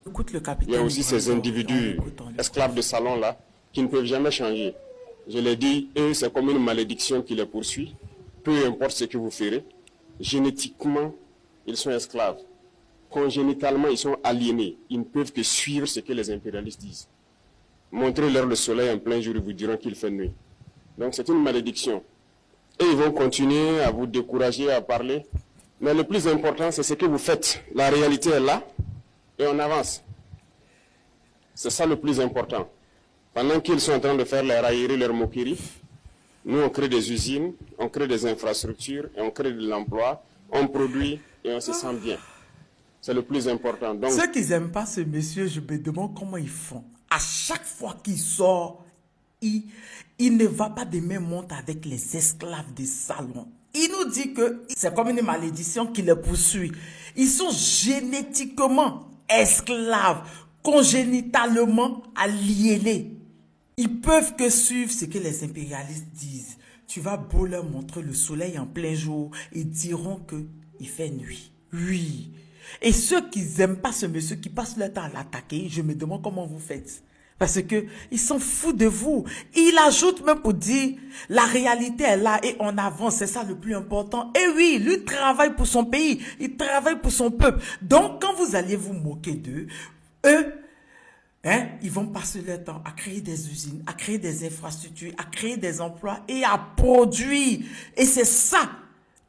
Écoute le Il y a capitaine. aussi ces individus esclaves de salon là qui ne peuvent jamais changer. Je l'ai dit, eux, c'est comme une malédiction qui les poursuit. Peu importe ce que vous ferez, génétiquement, ils sont esclaves. Congénitalement, ils sont aliénés. Ils ne peuvent que suivre ce que les impérialistes disent. Montrez-leur le soleil en plein jour, ils vous diront qu'il fait nuit. Donc c'est une malédiction. Et ils vont continuer à vous décourager à parler. Mais le plus important, c'est ce que vous faites. La réalité est là et on avance. C'est ça le plus important. Pendant qu'ils sont en train de faire les railleries, leurs moqueries, nous on crée des usines, on crée des infrastructures et on crée de l'emploi, on produit et on se sent bien. C'est le plus important. Donc, ceux qui n'aiment pas ce monsieur, je me demande comment ils font. À chaque fois qu'il sort, il ne va pas de même monte avec les esclaves des salons. Il nous dit que c'est comme une malédiction qui les poursuit. Ils sont génétiquement esclaves, congénitalement aliénés. Ils peuvent que suivre ce que les impérialistes disent. Tu vas beau leur montrer le soleil en plein jour, ils diront qu'il fait nuit. Oui. Et ceux qui n'aiment pas ce monsieur, qui passent leur temps à l'attaquer, je me demande comment vous faites. Parce que ils s'en foutent de vous. Il ajoute même pour dire, la réalité est là et on avance, c'est ça le plus important. Et oui, lui travaille pour son pays, il travaille pour son peuple. Donc quand vous allez vous moquer d'eux, eux, ils vont passer leur temps à créer des usines, à créer des infrastructures, à créer des emplois et à produire. Et c'est ça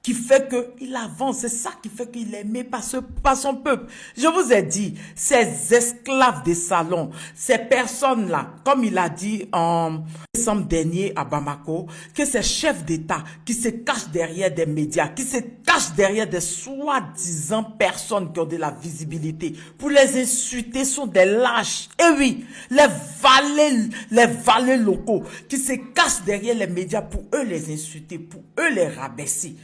qui fait qu'il avance, c'est ça qui fait qu'il est aimé par son peuple. Je vous ai dit, ces esclaves des salons, ces personnes-là, comme il a dit en décembre dernier à Bamako, que ces chefs d'État qui se cachent derrière des médias, qui se cachent derrière des soi-disant personnes qui ont de la visibilité, pour les insulter sont des lâches. Et oui, les valets locaux qui se cachent derrière les médias pour eux les insulter, pour eux les rabaisser.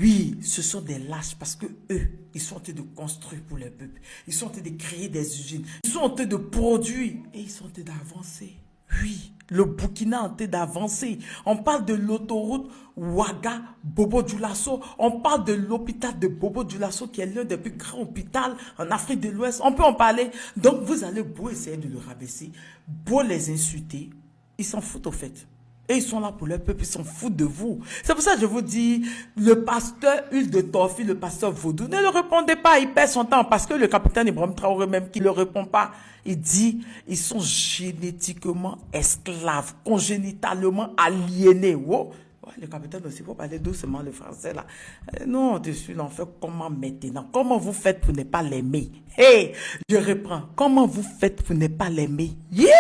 Oui, ce sont des lâches parce que eux, ils sont en train de construire pour les peuples. Ils sont en train de créer des usines. Ils sont en train de produire et ils sont en train d'avancer. Oui, le Burkina est en train d'avancer. On parle de l'autoroute Ouaga Bobo Dioulasso. On parle de l'hôpital de Bobo Dioulasso qui est l'un des plus grands hôpitaux en Afrique de l'Ouest. On peut en parler. Donc vous allez beau essayer de le rabaisser, beau les insulter. Ils s'en foutent au fait. Et ils sont là pour leur peuple, ils s'en foutent de vous. C'est pour ça que je vous dis, le pasteur Huile de Torfi, le pasteur Vaudou, ne le répondez pas, il perd son temps. Parce que le capitaine Ibrahim Traoré même qui ne le répond pas, il dit, ils sont génétiquement esclaves, congénitalement aliénés. Wow. Ouais, le capitaine aussi, il faut parler doucement le français là. Non, dessus l'enfer, comment maintenant? Comment vous faites pour ne pas l'aimer? Hey, je reprends. Comment vous faites pour ne pas l'aimer? Yeah!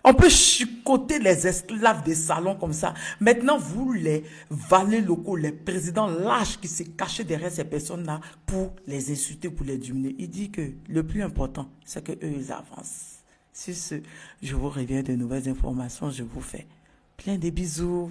On peut chicoter les esclaves des salons comme ça. Maintenant, vous, les valets locaux, les présidents lâches qui se cachent derrière ces personnes-là pour les insulter, pour les diminuer. Il dit que le plus important, c'est qu'eux, ils avancent. Sur ce, je vous reviens de nouvelles informations, je vous fais plein de bisous.